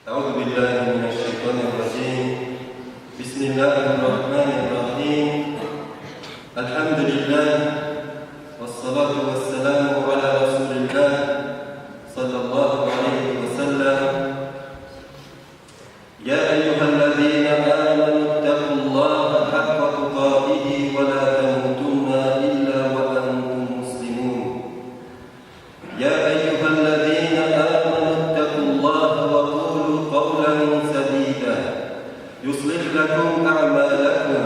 أعوذ بالله من الشيطان الرجيم. بسم الله الرحمن الرحيم. الحمد لله والصلاة والسلام على رسول الله صلى الله عليه وسلم. يا أيها الذين آمنوا اتقوا الله حق تقاته ولا تموتن إلا وأنتم مسلمون. يا أيها الذين آمنوا اتقوا الله وقولوا قولا سديدا يصلح لكم أعمالكم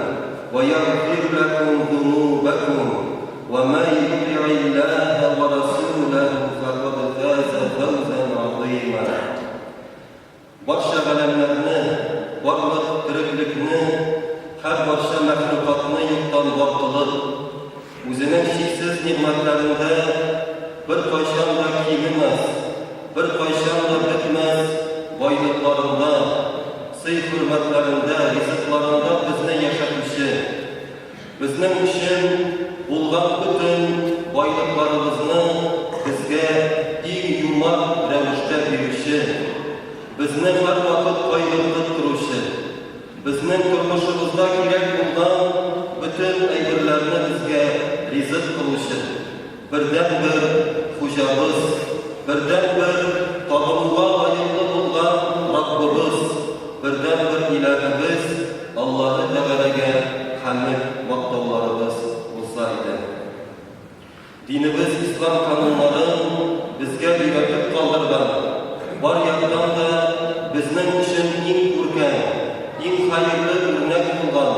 ويغفر لكم ذنوبكم ومن يطع الله ورسوله فقد فاز فوزا عظيما. Barcha alamlarni, varlık, tiriklikni, her barcha mahlukatni yo'qdan bor qilib, o'zining cheksiz ne'matlarida bir qachonda kemimas, bir qachonda bitmas boyliqlarida, siy-hurmatlarida, rizqlarida bizni yashatishi, bizning uchun bo'lgan butun boyliqlarimizni bizga eng yumor ravishda berishi, bizni har vaqt qo'yib turuvchi, bizning turmushimizda kerak bo'lgan butun ayyorlarni bizga rizq qiluvchi, birdan bir xo'jamiz, birdan bir tog'imga loyiqli bo'lgan Rabbimiz, birdan bir ilohimiz Alloh Taologa hamd maqtovlarimiz bo'lsa edi. Dinimiz islom qonunlari bizga o'rgatib qoldirgan, var yandan da bizning uchun eng ko'rkam, eng xayrli o'rnak bo'lgan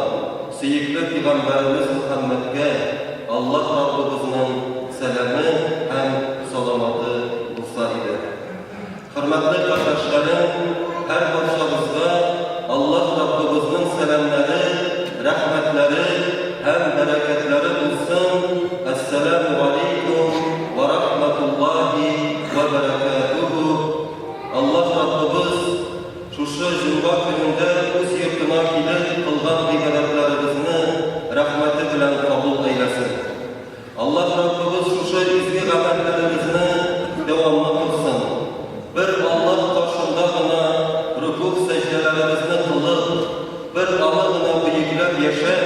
suyukli payg'ambarimiz Muhammadga Alloh Rabbimizning salami ham salomati bo'lsa edi. Hurmatli qardoshlarim, har barchamizga Alloh Rabbimizning salamlari, rahmatlari ham barakatlari bo'lsin. Assalomu alaykum va rahmatullohi va barakatuh. Allah Rabbimiz şuşu cuma gününde o'z yurtuna kelib qilgan ibodatlarimizni rahmati bilan qabul eylesin. Allah Rabbimiz şuşu izgi amallarimizni davomli qilsin. Bir Allah qarshida g'ana ruku sajdalarimizni qilib, bir Allohni buyuklab yashab,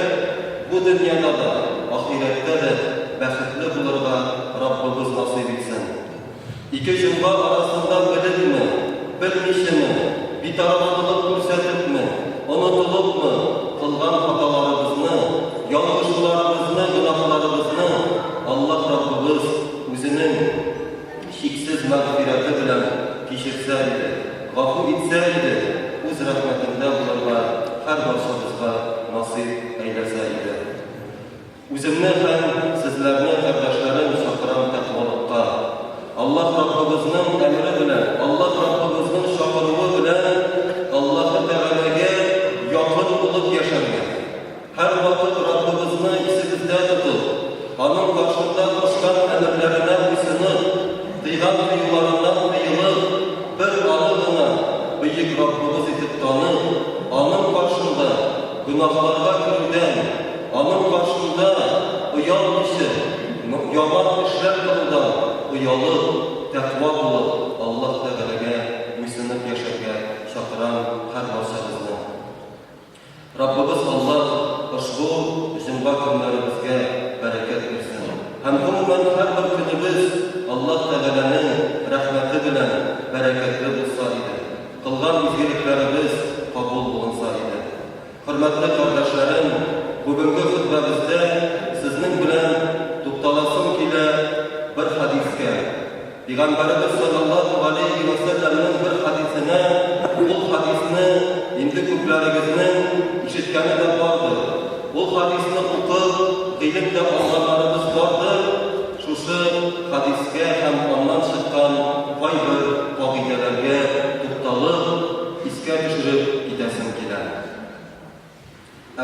bu dunyoda da, oxiratda da baxtli bo'lishga Rabbimiz nasib etsin. İki cuma arasında bilirmi, bilmişimi, bir taraflılık ko'rsatibmi, unutulubmi, qilgan xatolarimizni, yanlışlarimizni, gunohlarimizni Allah Rabbimiz o'zining cheksiz mag'firati bilan kechirsa edi, g'afur etsa edi, o'z rahmatida bularga har barchamizga nasib eylasa edi. O'zimni ham sizlarni qardoshlarim chaqiram taqvolikqa, Allah Rabbimizning emri bilan, Allah Rabbimizning chaqiruvi bilan Alloh Taologa yaqin bo'lib yasharga, har vaqt Rabbimizni esingizda tutib, onun qarshida qo'shgan amirlarına bo'ysunib, qilgan buyruqlaridan tiyilib, bir olig'ini buyuk Rabbimiz etib tanib, onun qarshida gunohlarga kiruvdan, onun qarshida uyal kishi yomon ishlar qiluvdan uyalib, taqvo bo'lib, Alloh Taologa bo'ysunib yashashga chaqiran har barchamizni. Rabbimiz Alloh ushbu juma kunlarimizga barakat bersin. Ham umuman har bir kunimiz Alloh Taoloning rahmati bilan barakatli bo'lsa edi. Qilgan izgiliklarimiz qabul bo'linsa edi. Hurmatli qardoshlarim, bugungi xutbamizda sizning bilan to'xtalasim kelar bir hadisga. Peygamberimiz sallallahu aleyhi ve sellem'nin bir hadisine, bu hadisni endi ko'plaringizning eshitgani de vardır. Bu hadisni o'qib, ilmda olganlarimiz vardır. Şuşu hadisga ham ondan chiqqan qo'y bir qoidalarga to'xtalib, esga tushirib ketasim keladi.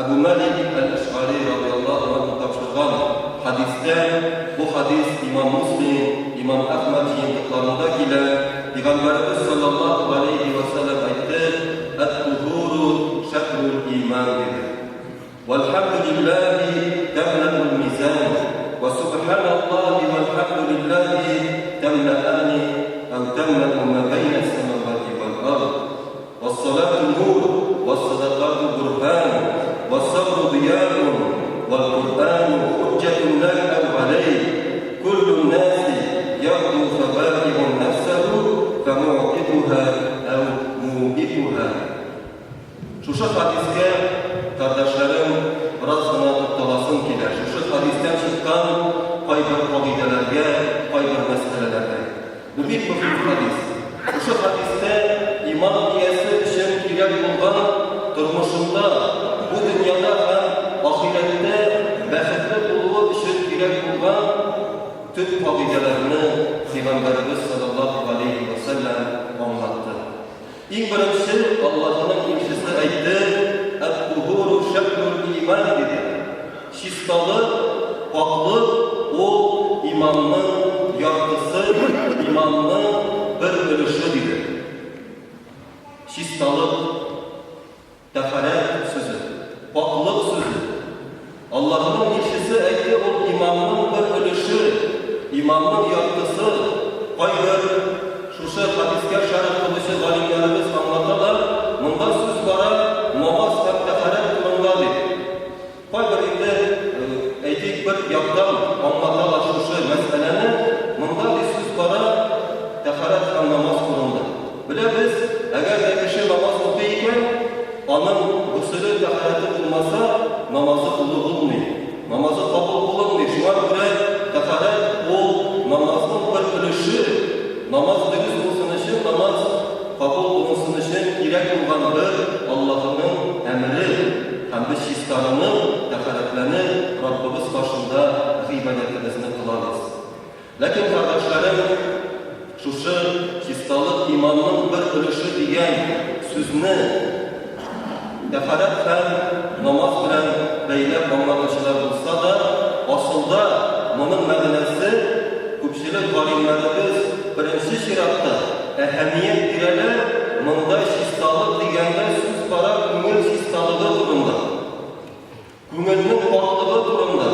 Abu Malik al-Ash'ari radhiyallohu anhu topshirgan hadisda, bu hadis İmam Muslim, İmam Ahmad yayınlarında gelen Peygamberimiz sallallahu aleyhi ve sellem ayette, "Et-tuhuru şatrul iman." Velhamdülillahi temla'ul mizan ve subhanallahi velhamdülillahi temla'ani ev temla'u ma beyne semavati vel ard. Şuşa hadisке kardeşlerim biraz gına tuttalasın kiler. Şuşa hadisten çıkan kaybar kabidelerge, kaybar meselelerge. Bu bir mühim hadis. Şuşa hadiste iman niyesi için kirek bulgan durmuşunda bu dünyada hem ahirette bəxtli bulduğu için kirek bulgan tüm kabidelerini Peygamberimiz sallallahu aleyhi ve sellem anlattı. İlk birincisi Allah'ın ilgisi aytdı. "Et-tuhuru şeklul iman" dedi. Şistalık, paklık o imanın yartısı, imanın bir bölüşü dedi. Şistalık, taharet sözü, paklık sözü. Allah'ın ilgisi aytdı o imanın bir bölüşü, imanın yartısı. Hayır, şuşa hadisке şerh kılışı zalimlerimiz anlatalar. Bundan söz bara namaz hem taharet turunda dedi. Hayır, indi aytik bir yaptan anlatalar şuşa meseleni. Bundan söz bara taharet hem namaz turunda. Bile biz eğer bir kişi namaz okuyken onun gusülü tahareti bulmasa namazı kulu olmuyor. Namazı kabul olmuyor. Şuna göre taharet o namazın bir bölüşü. Namaz dürüst olsun için, namaz kabul olsun için gerek olan bir Allah'ın emri, hem de şistanını, taharetlerini Rabbimiz başında ibadetimizni kılarız. Lakin kardeşlerim, şu şistalık imanın bir bölüşü diyen sözünü taharet hem namaz bilen beylep anlatışlar olsa da aslında bunun mədənəsi köpçülük alimlərimiz birinci şiratta ehemmiyet dirələ bunday şistalık digəndə söz bara küngül şistalığı durumda. Küngülünün paklığı durumda.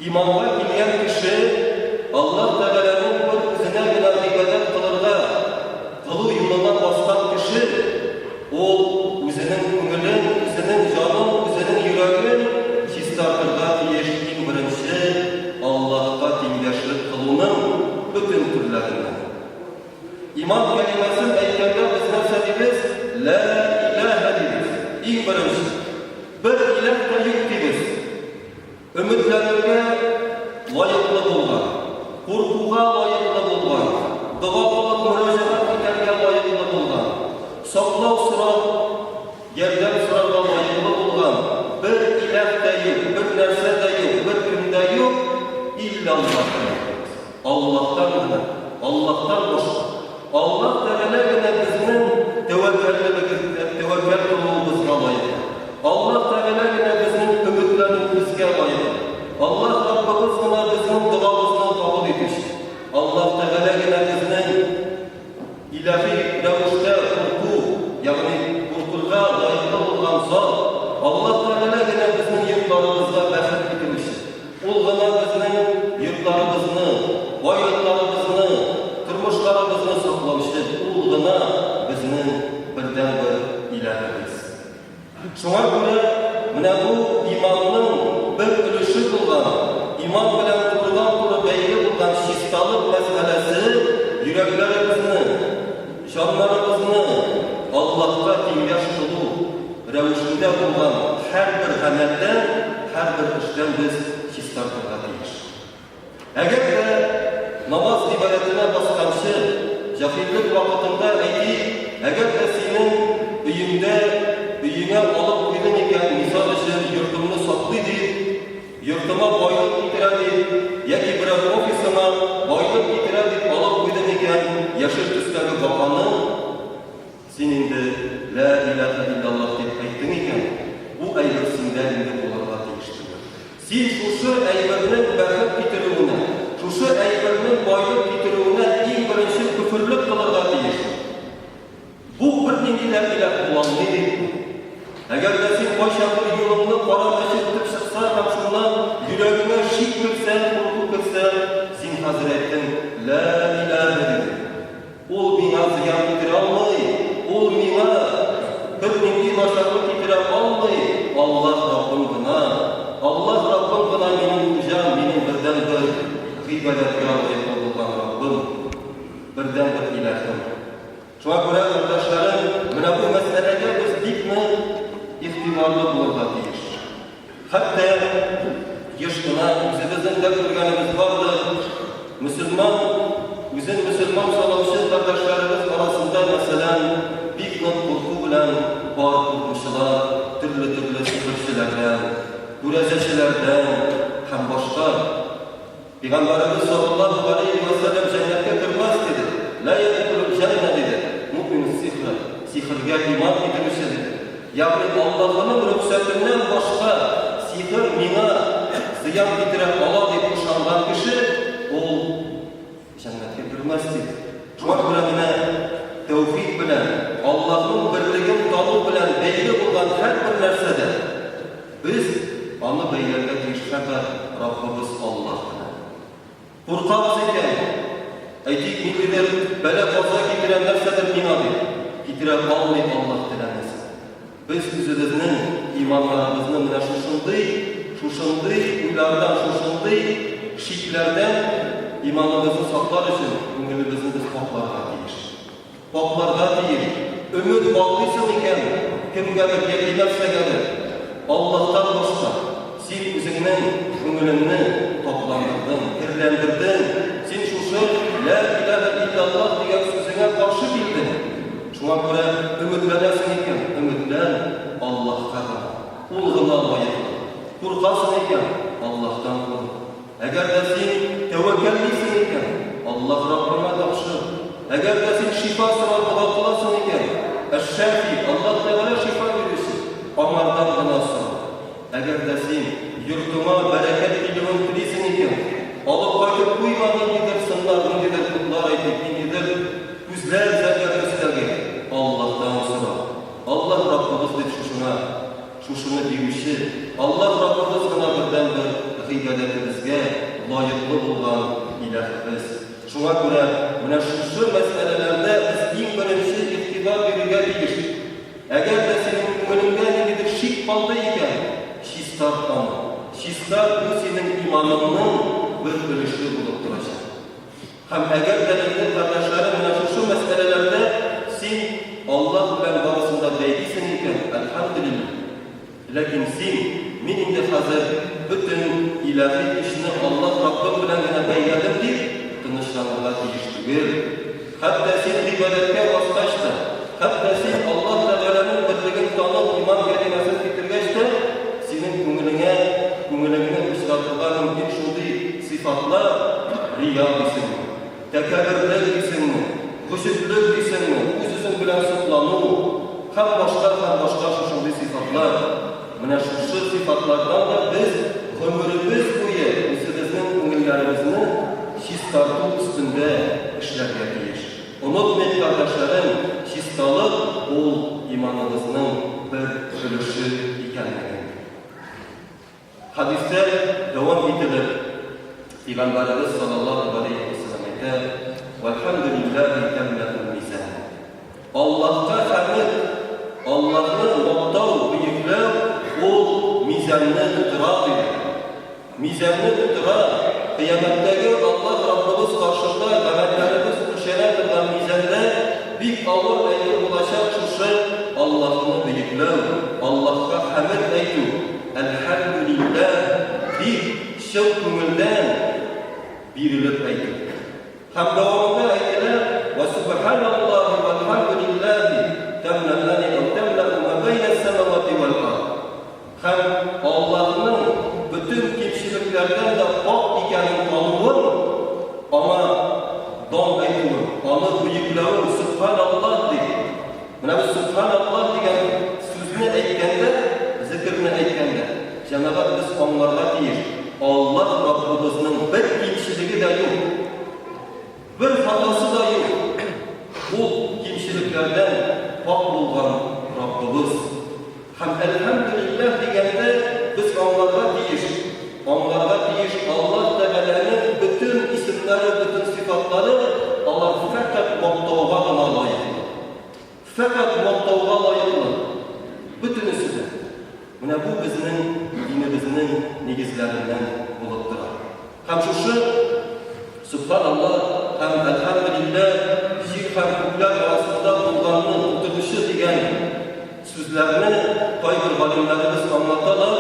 İmanға kilyen kişi Allah Teala'nın bir üzüne bilen ibadet kılırda kılı yoluna bastan kişi o üzünün küngülün, üzünün canın, üzünün yüreğin şistartırda diyeşkin birinci Allah'a dinleşlik kılının bütün türlerinden. İman kelimesinin eykende biz meselebiz La ilahe deriz. İlk birinci. Bir ilah da yok deriz. Ümitlerine layıklı bulgan, korkuğa layıklı bulgan, dua kılıp müracaat ederge layıklı bulgan, saklav sırat, yerden sırada layıklı bulgan, bir ilah da yok, bir nerse de yok, bir kimde yok, İllallah'tan. Allah'tan gına, Allah'tan boşka. Allah Teala gına bizinin tevekkül kılmamızga layık. Allah Teala gına bizinin ümitlerimizge layık. Allah Rabbimiz gına bizinin duamızdan kabul etmiş. Allah Teala gına bizinin ilahi revişte korku, yani korkulga layıklı olan zat. Allah Teala gına bizinin yurtlarımızga bəxet getirmiş. Ol gına bizinin yurtlarımızını, vayetlarımızını, turmuşlarımızını saklamıştır. Ol gına bizinin birden bir ilahimiz. Şuna göre bu imanın bir ülüşü bulgan, iman bilen kurulan kuru beyli bulgan şistalık meselesi yüreklerimizni, canlarımızını Allah'ta dinleş kulu revişinde bulgan her bir amelden, her bir işten biz şistartırga deyiş. Eğer de namaz ibadetine baskanşı, cahillik vakitinde eydi, eğer de senin üyüne alıp koydun iken, misal için yurtumunu saklıydı, yurtuma boylut getiredi, ya ki bir ofisine boylut getiredi, alıp koydun iken, yaşır üstleri bakanı, senin de La ilahe illallah deyip aytdın iken, bu ayrısından indi olarla değiştirir. Sen şuşu aybirinin bəxet getirüğüne, şuşu aybirinin boylut getirüğüne en birinci küfürlük kılırga değiştir. Bu bir neydiler ile olan nedir? Eğer de sen başarılı yolunu paramlaşıp tutup çıksa, hem şundan yüreğine şik kırsan, korku kırsan, sen hazır ettin La ilahe dedi. Ol bina ziyan getire almayı, ol bina bir nevi başarılı getire almayı, Allah Rabbim gına, Allah Rabbim gına benim hocam, benim birden bir gıybadetgar olgan Rabbim, birden bir ilahim. Şuna göre kardeşlerim, bu meselede biz dik игътибарлы булырга тиеш. Хәтта еш кына үзебезнең дә күргәнебез бардыр. Мөселман, үзен мөселман санаучы кардәшләребез арасында, мәсәлән, бик нык курку белән бар куркучылар, төрле сихерчеләрдән, күрәзәчеләрдән һәм башка. Пәйгамбәрбез саллаллаһу алейхи ва саллям җәннәткә кирмәс диде. Ла ядхулул җанна диде. Муъмин сихергә иман итүче диде. Ягъни Аллаһның рөхсәтеннән башка сихер миңа зыян китерә ала дип ышанган кеше ул җәннәткә кирмәс диде. Шуңа күрә менә тәүфик белән, Аллаһның берлеген тану белән бәйле булган һәрбер нәрсәдә без аны бәйләргә тиеш Раббыбыз Аллаһ белән. Куркабыз икән, әйтик, ниндидер бәла-каза китерә нәрсәдер миңа дип, китерә алмый Аллаһ теләмәсен. Без үзебезнең иманнарыбызны менә шушындый уйлардан, шушындый шикләрдән иманыбызны саклар өчен күңелебезне без пакларга тиеш. Пакларга тиеш. Өмет баглыйсың икән, кемгәдер яки нәрсәгәдер, Аллаһтан башка син үзеңнең күңелеңне топландырдың, кирләндердең. Син шушы ла илаһа иллаллаһ дигән сүзеңә каршы килдең. Шуңа күрә өметләнәсең икән, өметлән Аллаһка гына. Ул гына лаеклы. Куркасың икән, Аллаһтан курк. Әгәр дә син тәвәккәллисең икән, Аллаһ Раббыңа тапшыр. Әгәр дә син шифа сорап дуа кыласың икән, әш-шафи, Аллаһ Тәгалә шифа бирүче, аңардан гына сора. Әгәр дә син йортыңа бәрәкәт килүен телисең икән, алып кайтып куйган ниндидер сыннар, ниндидер кутлар әйтеп, ниндидер күзләр зәгәрәстәге Аллаһтан сора. Аллаһ Раббыбыз дип шушыны бирүче, Аллаһ Раббыбыз гына бердән-бер гыйбадәтебезгә лаеклы булган илаһыбыз. Шуңа күрә менә шушы мәсьәләләрдә без иң беренче игътибар бирергә тиеш. Әгәр дә синең күңелеңдә ниндидер шик калды икән, чистарт аны. Чистарт бу синең иманыңның бер өлеше булып торачак. Һәм әгәр дә инде кардәшләрем менә шушы мәсьәләләрдә син Аллаһ белән барысында бәйлисең икән, әлхәмдүлилләһ. Ләкин син мин инде хәзер бөтен илаһи эшне Аллаһ Раббым белән генә бәйләдем дип тынычланырга тиеш түгел. Хәтта син гыйбадәткә баскач та, хәтта син Аллаһ Тәгаләнең берлеген танып, иман кәлимәсен китергәч тә, синең күңелеңне очратырга мөмкин шундый сифатлар, рия дисеңме, тәкәббүрлек дисеңме, гыйшыклык дисеңме, үз-үзең белән соклану, һәм башка шушындый сифатлар. Менә шушы сифатлардан да без гомеребез буе үзебезнең күңелләребезне чистарту өстендә эшләргә тиеш. Онытмыйк, кардәшләрем, чисталык ул иманыбызның бер өлеше икәнлеген. Хадистә дәвам ителеп, Пәйгамбәрбез саллаллаһу алейхи ва саллям әйтә: "Вальхамдулиллаһи тамлаъул мизан." Аллаһка хәмд, Аллаһны мактау, бөекләү ул мизанны тутыра диде. Мизанны тутыра. Кыямәттәге Аллаһ Раббыбыз каршында гамәлләребез күрсәтә торган мизанда бик авыр әйбер булачак шушы Аллаһны бөекләү, Аллаһка хәмд әйтү. Әлхәмдүлилләһ дип шул күңелдән бирелеп әйтү. Һәм дәвамында әйтелә: "Ва субханаллаһи вальхамдүлиллаһи тамлаъани ва тамлаъу ма байна ас-самавати вал ард." Һәм Аллаһның bütün кимчелекләрдән дә пак икәнен тануын, аңа дан әйтүен, аны бөекләүен, субханаллаһ дип. Менә бу субханаллаһ дигән сүзне әйткәндә, зикрне әйткәндә, җәнабы без аңларга тиеш. Аллаһ Раббыбызның бер кимчелеге дә юк. Бер хатасы да юк. Ул кимчелекләрдән пак булган Раббыбыз. Һәм әлхәмдүлилләһ дигәндә biz аңларга тиеш. Аңларга тиеш Аллаһ Тәгаләнең bütün исемләре, bütün сифатлары алар фәкать мактауга гына лаеклы. Фәкать мактауга лаеклы. Бөтенесе дә. Менә бу безнең динебезнең нигезләреннән булып тора. Һәм шушы субханаллаһ һәм әлхәмдүлилләһ җир һәм күкләр арасында булганны утырышы дигән sözlerini kayber galimlerimiz anlatalar.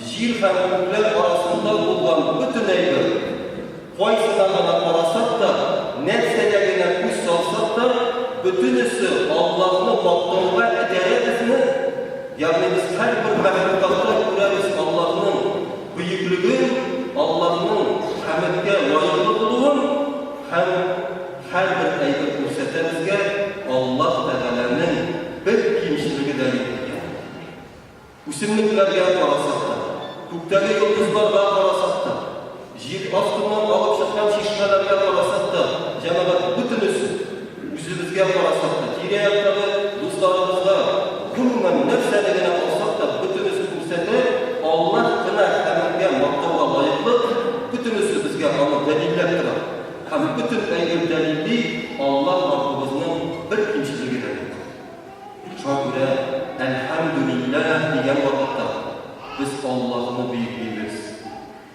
Jir hem kökler arasında bulunan bütün eybir, koysuna karasat da, nefsedegine kuş salsak da, bütünüsü Allah'ını maktoluğa ederekizini, yani biz her bir mehlukatta görürüz Allah'ın büyüklüğü, Allah'ın hamdge layıklı bulun, hem her bir eybir görsetemizge Allah Teala'nın bir kimşiliği delildir. Üsimliklerge karasat da, kökteki yıldızlarga karasat da, jir astından alıp çıkan şişmelerge karasat da, Cenab-ı bütünüsü yüzümüzge karasat da, kireyatları dostlarımızda gülmen nefselerine olsak da bütünüsü kürsete Allah kına hamdge maktoluğa layıklı, bütünüsü bizge ama delillerdir. Hem bütün eygir delilli Allah Rabbimizin bir kimşiliği delildir. Şöyle elhamdülillah diyen vakitte biz Allah'ını büyük biliriz.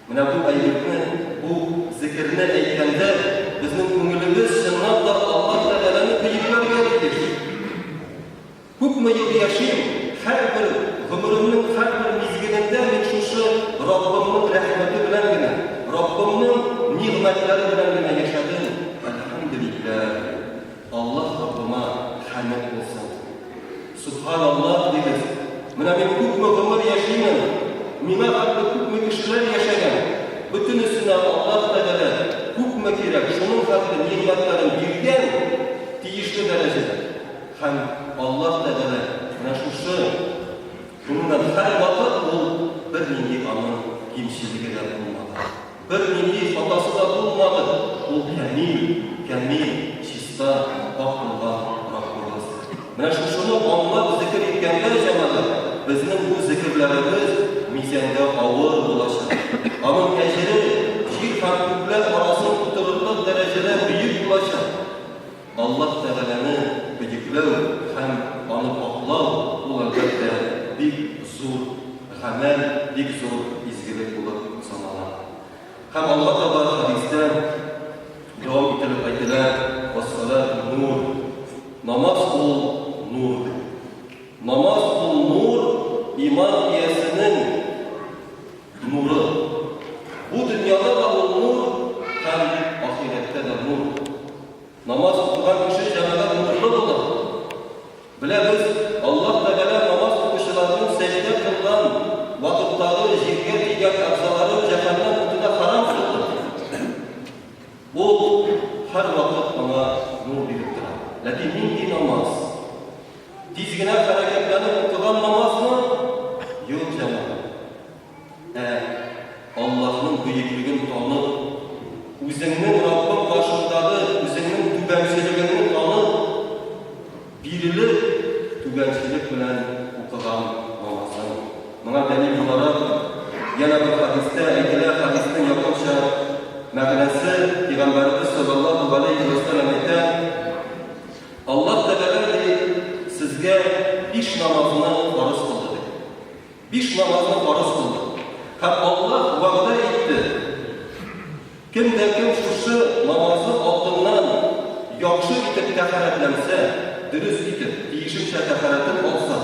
Mine bu eygirni, bu zikrini eykende bizim köngülümüz şundan da Allah Teala'nın büyüklerine gelir. Hükmü yıl yaşayayım, her bir ömrümün her bir mizgilinde şu Rabbimin rahmeti bilen gene, Rabbimin nimetleri bilen gene yaşadım. Elhamdülillah. Allah Rabbime hamd olsun. Subhanallah deriz. Mine ben hükmü ömür yaşayayım, mime farklı hükmü kişiler yaşayan, bütün üstüne Allah Teala hükmü kirek, şunun farklı nimetlerin birden tiyişli derecede. Hem Allah Teala naşuşu, bundan her vakit o bir nini anın kimşiliği de bulmadı. Bir nini hatası da bulmadı. O kamil, şista, bak bulgan Rabbimiz. Naşuşunu anlap zikir etkenler cemalar, bizim bu zikirlerimiz mizanda ağır bulaşır. Ama ecri, jir hakimler arasında tutulurluk derecede büyük bulaşır. Allah Teala'nı büyükler hem anı aklav olacakta bir zor amel, bir zor izgilik olur sanalar. Hem Allah Teala hadiste devam etilip ayetiler "Vessalatu nur", namaz ol nur. Namaz ol nur, iman iyesinin nuru. Bu dünyada da ol nur, hem ahirette de nur. Namaz okuyan kişi cennet nurlu olur. Bile biz Allah Teala namaz okuşularının secde kılınan vakıfları, jirge diğer aksaları cehennem kutuna haram kıldı. Bu her vakit ona nur biriktir. Lakin mingi namaz, dizgine hareketlenip okuyan namaz mı? Yok cemaat. Allah'ın büyüklüğünü tanı, üzerinin Rabbin başındağı, üzerinin tübençiliğini tanı, birilir tübençilik bilen okuyan namazın. Buna delil olarak yana bir hadiste, ayetiler hadisinin yakınca mağnası Peygamberimiz sallallahu aleyhi ve sellem'de Allah Teala sizge iş namazını farz kıldı. İş namazını farz kıldı. Hem Allah vaada etti. Kimde kim şu namazı aldığından yakşı itip teharetlense, dürüst itip, değişimçe teharetin olsa,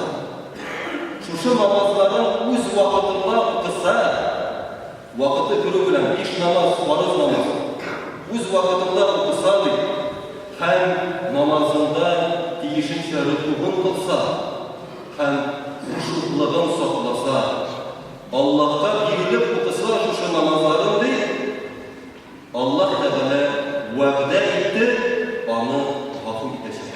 şu namazların uz vakitinde kısa, vakiti kuru bilen, iş namaz, farz namaz, uz vakitinde kısadır. Hem namazında değişimçe rükuhun kılsa, hem huşuklığın saklasa, Allah'ta birilip kısa şu namazların değil, Allah Teala vaada etti, onu gafur edecek.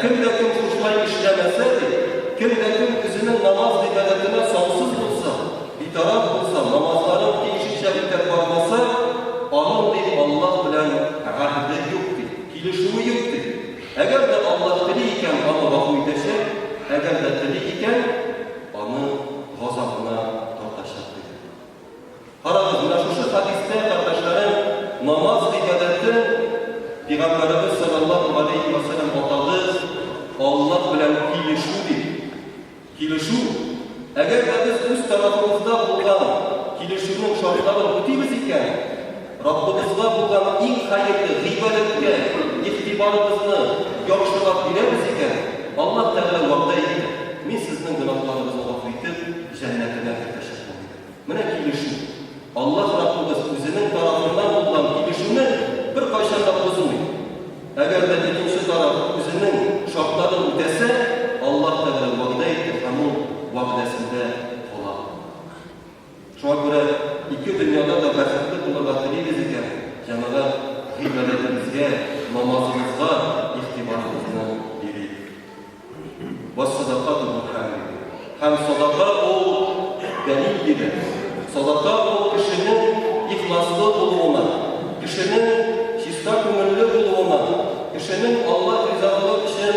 Kimde kim kuşmayı işlemeseydi, kimde kim kızının namaz ibadetine sonsuz bulsa, bir taraf bulsa, namazların değişik şekilde varmasa, onun değil Allah bilen ahdi yoktu, kilişimi yoktu. Eğer de Allah diliyken onu gafur edecek, eğer de diliyken onu gazabına tartaşacaktı. Haramızda şu hadiste kardeşlerim, namaz ibadeti Peygamberimiz sallallahu aleyhi ve sellem atadı, Allah bilen kilişudir. Kilişu. Eğer biz üst tarafımızda bulunan kilişunun şartlarını tutuyuz iken, Rabbimizde bulunan ilk hayırlı, ibadetke, игътибарыбызны яхшылап бирәбез икән, Аллаһ Тәгалә вәгъдә итте. Мин сезнең гөнаһларыгызны гафу итеп, җәннәтемә кертәчәкмен. Менә килешү. Аллаһ Раббыбыз үзенең тарафыннан булган килешүне беркайчан да бозмый. Әгәр дә икенче тараф үзенең шартларын үтәсә, Аллаһ Тәгалә вәгъдә итте һәм ул вәгъдәсендә кала. Шуңа күрә ике дөньяда да бәхетле булырга телибез икән, җәмәгать гыйбадәтебезгә, намазыбызга игътибарыбызны бирик. Вас-садақату бурхан. Һәм садака ул дәлил бирә. Садака ул кешенең ихласлы булуына, кешенең чиста күңелле булуына, кешенең Аллаһ ризалыгы өчен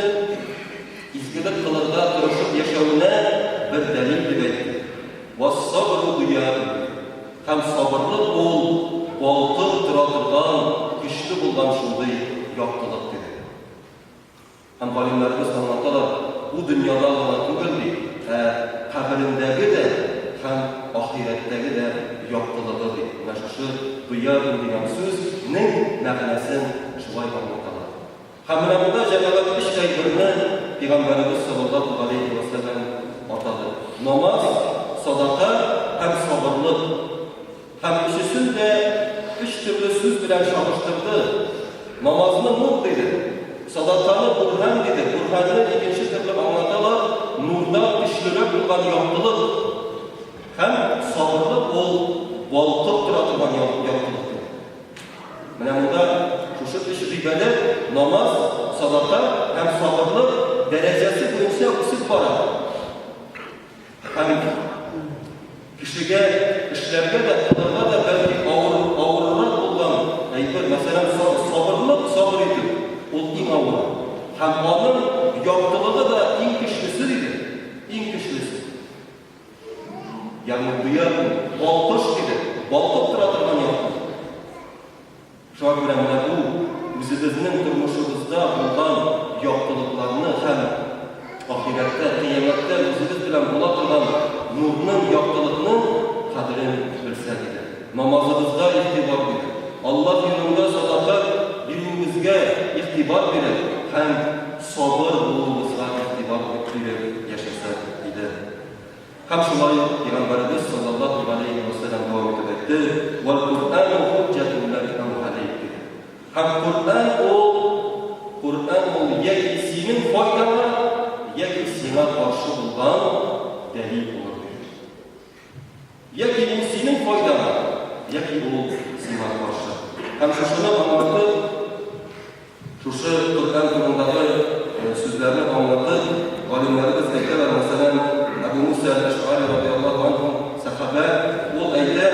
изгелек кылырга тырышып яшәвенә бер дәлил дип әйтте. Вас-сабру дияр. Һәм сабырлык ул балкып тора торган, көчле булган шундый яктылык диде. Һәм галимнәрбез аңлаталар, бу дөньяда гына түгел ди, каберендәге дә һәм ахирәттәге дә яктылыгы ди. Менә шушы дияр дигән сүзнең мәгънәсен шулай аңлаталар. Һәм менә монда җәмәгать өч әйберне Пәйгамбәрбез саллаллаһу алейхи ва саллям атады. Намаз, садака һәм сабырлык. Һәм өчесен дә үч төрле сүз белән чагыштырды. Намазны нур диде, садаканы бурхан диде. Бурханны икенче төрле аңлаталар, нурдан көчлерәк булган яктылык. Һәм сабырлык ул балкып тора торган яктылык. Менә монда шушы өч гыйбадәт, намаз, садака һәм сабырлык дәрәҗәсе буенча үсеп бара. Һәм кешегә эшләргә дә, кылырга да бәлки авыррак булган әйбер, мәсәлән, сабырлык, сабыр итү, ул иң авыр. Һәм аның яктылыгы да иң көчлесе диде, иң көчлесе. Ягъни дияр, балкыш диде, балкып тора торган яктылык. Шуңа күрә менә бу үзебезнең тормышыбызда булган яктылыкларны һәм ахирәттә, кыямәттә үзебез белән була торган нурның, яктылыкның кадерен белсәк иде. Намазыбызга игътибар бирик. Аллаһ юлында садака бирүебезгә игътибар бирик һәм сабыр булуыбызга игътибар биреп яшәсәк иде. Һәм шулай Пәйгамбәрбез саллаллаһу алейхи ва саллям дәвам итеп әйтте: "Вал Кур'ану хуҗҗатун лака алейк." Һәм Кур'ан ул яки синең файдаңа, яки сиңа каршы булган дәлил булыр. Яки ул синең файдаңа, яки ул сиңа каршы. Һәм шушыны аңлатып, шушы Кур'ан турындагы сүзләрне аңлатып, галимнәрбез әйтәләр, мәсәлән, Абу Муса әл-Аш'ари радиллаһу анһу сахаба ул әйтә,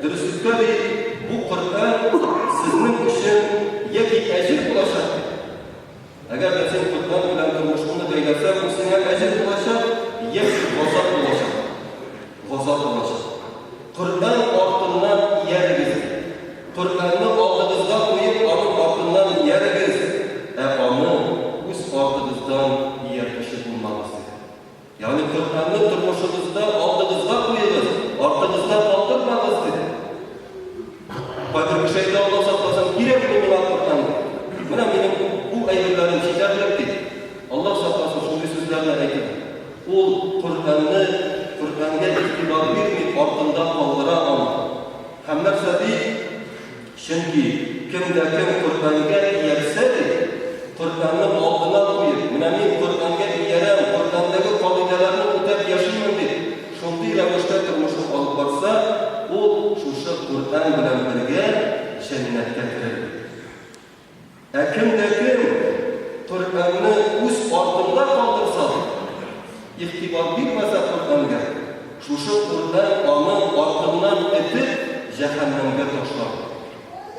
дөреслеккә бу Кур'ан сезнең өчен яки әҗир булачак. Әгәр дә син Кур'ан белән тормышыңны бәйләсәң, ул сиңа әҗир булачак, яки газап булачак. Газап булачак. Кур'ан артыннан иярегез. Кур'анны алдыгызга куеп, аның артыннан иярегез. Аны үз артыгыздан ияргәче булмагыз. Ягъни Кур'анны тормышыгызда алдыгызга куегыз, артыгызда калдырмагыз диде. Кайбер кеше әйтә, Аллаһ сакласын, кирәкме миңа Кур'ан? Менә минем бу әйберләрем җитәрлек диде. Аллаһ сакласын, шундый сүзләрне әйтә. Ул Кур'анга игътибар бирми, артында калдыра алмый. Һәм нәрсә ди? Чөнки кемдә кем Кур'анга иярсә, Кур'анны алдына куеп, менә мин Кур'анга иярәм, Кур'андагы кагыйдәләрне үтәп яшәймен дип, шундый рәвештә тормышын алып барса, ул шушы Кур'ан белән бергә җәннәткә керер. Кемдә кем Кур'анны үз артында калдырса, игътибар бирмәсә Кур'анга, шушы Кур'ан аның артыннан этеп җәһәннәмгә ташлар,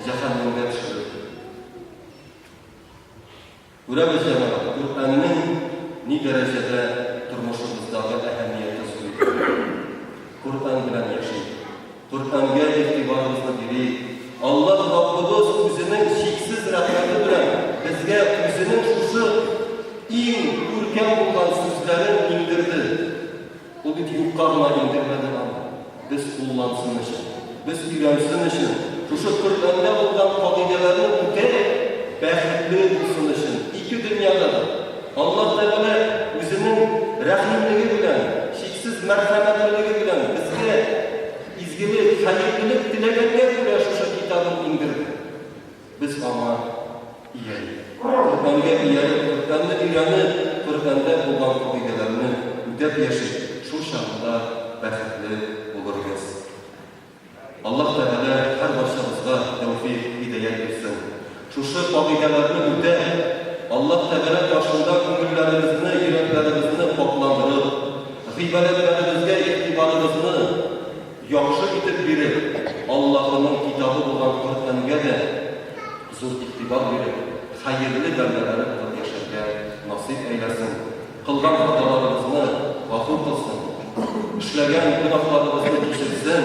җәһәннәмгә төшерер. Күрәбез җәмәгать, Кур'анның ни дәрәҗәдә тормышыбыздагы әһәмияте зур. Кур'ан белән яшәйик. Кур'анга игътибарыбызны бирик. Аллаһ Раббыбыз үзенең чиксез рәхмәте белән безгә үзенең шушы иң күркәм булган сүзләрен иңдерде. Ул бит юкка гына иңдермәде аны. Без куллансын өчен, без өйрәнсен өчен, шушы Кур'анда булган кагыйдәләрне үтәп, бәхетле булсын өчен ике дөньяда да Аллаһ Тәгалә үзенең рәхимлеге белән, шиксез мәрхәмәтлелеге белән безгә изгелек, хәйрлелек теләгәнгә күрә шушы китабын иңдерде. Без аңа иялек. Коръәнгә иялек, Коръәнне өйрәнеп, Коръәндә булган кагыйдәләрне үтәп яшәп, шул чагында бәхетле булырбыз. Аллаһ Тәгалә һәр барчабызга тәүфик, һидаят бирсен. Шушы кагыйдәләрне үтәп, Аллаһ Тәгалә башында күңелләребезне, йөрәкләребезне пакландырып, гыйбадәтләребезгә игътибарыбызны яхшы итеп биреп, Аллаһның китабы булган Коръәнгә дә зур игътибар биреп, хәерле бәндәләр булып яшәргә насыйп әйләсен. Кылган хаталарыбызны гафу кылсын. Эшләгән гөнаһларыбызны кичерсен.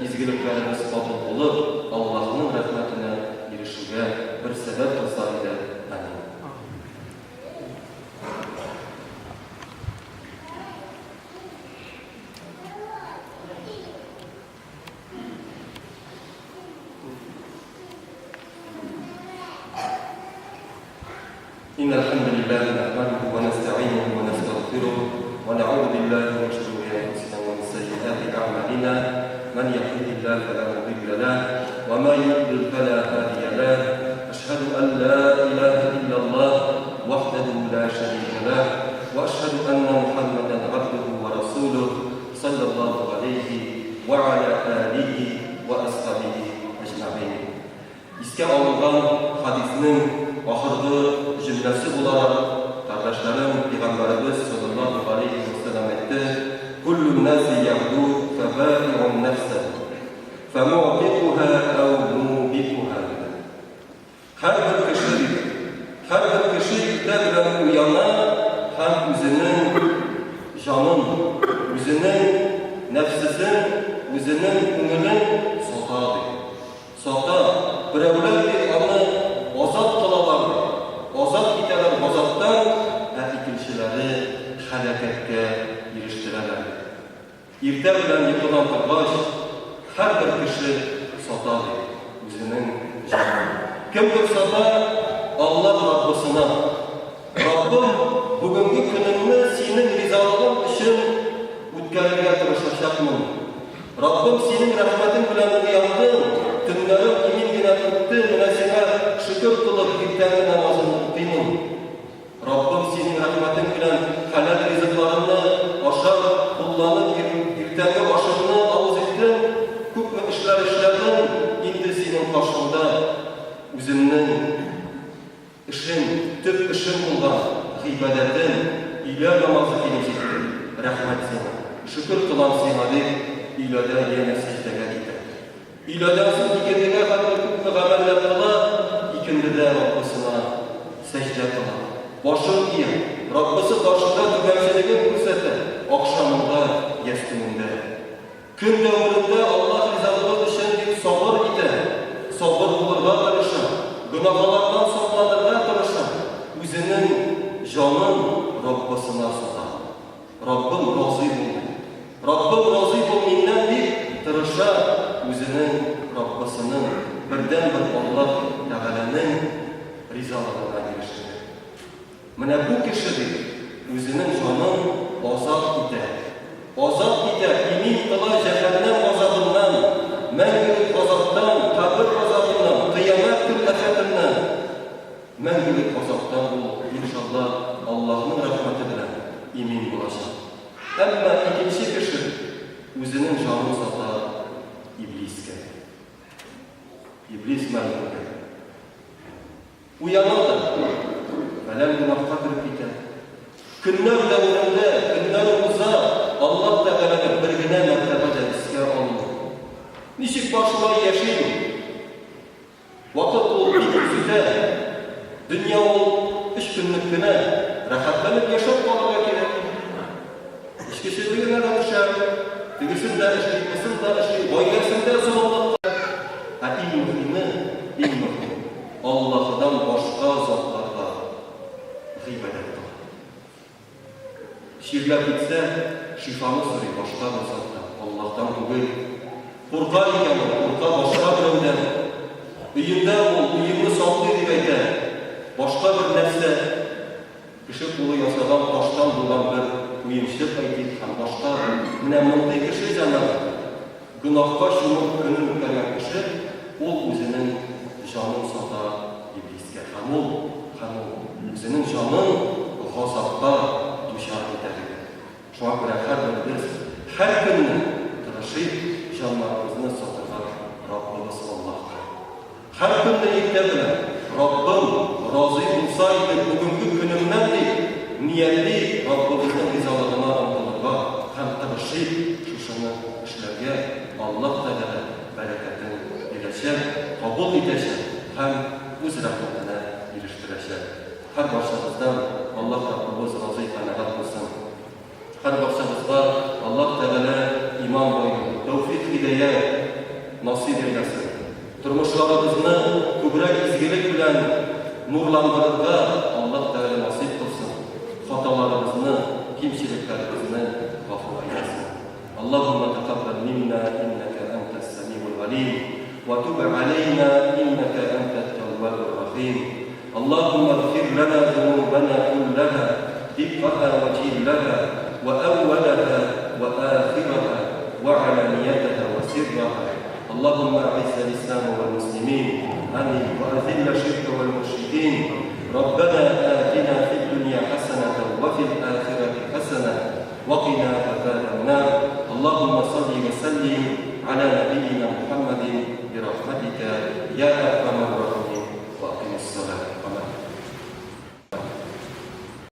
Изгелекләребез кабул булып, Аллаһның рәхмәтенә ирешергә бер сәбәп булса иде. Амин. إن الحمد لله نحمده ونستعينه ونستغفره ونعوذ بالله من شرور أنفسنا ومن سيئات أعمالنا من يهده الله فلا مضل له ومن يضلل فلا هادي له أشهد أن لا إله إلا الله وحده لا شريك له وأشهد أن محمدا عبده ورسوله صلى الله عليه وعلى آله وأصحابه أجمعين. İske alıngan hadisinin ahırgı cümlesi olarak kardeşlerim Peygamberimiz sallallahu aleyhi ve sellem etti. Kullun nasi yahdu febâi'un nefsen femu'tiquha ev mu'bikuha. Her bir kişi devren uyana hem üzünün canın, üzünün nefsisin, üzünün ümünün sotadır. Sota, birevler bir anı azat kılalardı. Azat iteler azattan, ikincileri halaketke giriştirelerdi. İrte bilen yıkılan kırbaç, her bir kişi sotadır. Üzünün canı. Kimdir sota? Allah Rabbisine. Rabbim bugünkü günümü senin rizalığın için ütkərliğe tırışacakmın. Rabbim senin rahmetin bilen uyandım. Tümlerim emin gine tuttu, münesine şükür kılıp gittiğinde namazını okuyayım. Rabbim senin rahmetin bilen halal rızıklarını aşağı kullanıp irtenge başını avuz ettim. Küpmü işler işledim. İndi senin karşında üzümün işin, tüp işin bulgan gıybedetin ile namazı gelecekti. Rahmet sana. Şükür kılan sana deyip ilada yine secdege gitti. İladasız ikindide kadar küpmü gameller kıla, ikindide Rabbisine secde kıla. Başın iyi, Rabbisi karşında tükençeliğin kürseti, akşamında, yestiminde. Gün dövründe Allah rizalığı için bir sabır ide, sabır bulurlar karışın, günahlardan saklanırlar karışın, üzünün canın Rabbisine sotar. Rabbim razı bulmayın. Rabbim razı bulmayından bir tırışa üzünün Rabbisinin birden bir Allah Teala'nın rizalığına giriştir. Mene bu kişidir üzünün canın azat iter. Azat iter, emin kıla cehennem azabından, mengülük azaptan, kabir azabından, kıyamet külafetinden, mengülük azaptan bu inşallah Allah'ın rahmeti bilen emin olacak. Ama ikinci kişi üzünün canını satar İbliske. İblis məlumdur. Uyanırdı. Fələm günahqa qırıb bitər. Günlər dövründə, günlər uza Allah Teala'nın birgine mərtəbədə iske alınır. Nişik başına yaşayın. Vakit ol bir yüzüde. Dünya ol 3 günlük güne rahatlanıp yaşap kalmaya gerek. İşkişiliğine de düşer. Tügüsünde işleyip, mısında işleyip, boygasında zorlukta. En mühimi, Allah'tan başka zatlarla gıybet etmek. Şirkler bitse, şifanı soruyor başka bir zatlar. Allah'tan bugün. Kurka iken, kurka başka bir önden. Üyümde ol, üyümü saklı dibeyde. башка бер нәрсә, кеше кулы ясаган таштан булган бер уенчык әйтик һәм башка, менә мондый кеше җанаты, гөнаһка чумып көнен үткәргән кеше, ул үзенең җанын сата иблискә, һәм ул үзенең җанын газапка дучар итә. Шуңа күрә һәрберебез һәр көнне тырышып җаннарыбызны сатырга Раббыбыз Аллаһка. Һәр көнне иртә белән Раббым разый булса иде бүгенге көнемнән дип ниятли Раббыбызның ризалыгына омтылырга һәм тырышып шушыны эшләргә Аллаһ Тәгалә бәрәкәтен бирәчәк, кабул итәчәк һәм үз рәхмәтенә ирештерәчәк. Һәр барчабыздан Аллаһ Раббыбыз разый канәгать булсын. Һәр барчабызга Аллаһ Тәгалә иман байлыгы, тәүфик, һидая насыйп эйlesin. Тормышларыбызны күбрәк изгелек белән нурландырырга Аллаһ Тәгалә насыйп кылсын. Хаталарыбызны, кимчелекләребезне гафу эйlesin. Аллаһумма тaqabbal minna innaka antas samiul alim wa tub alayna innaka antat tawwabur rahim. Allahumma ighfir lana dhunubana kullaha دقها وجلها وأولها وآخرها وعلانيتها وسرها. اللهم أعز الإسلام والمسلمين وأذل الشرك والمشركين. ربنا آتنا في الدنيا حسنة وفي الآخرة حسنة وقنا عذاب النار. اللهم صل وسلم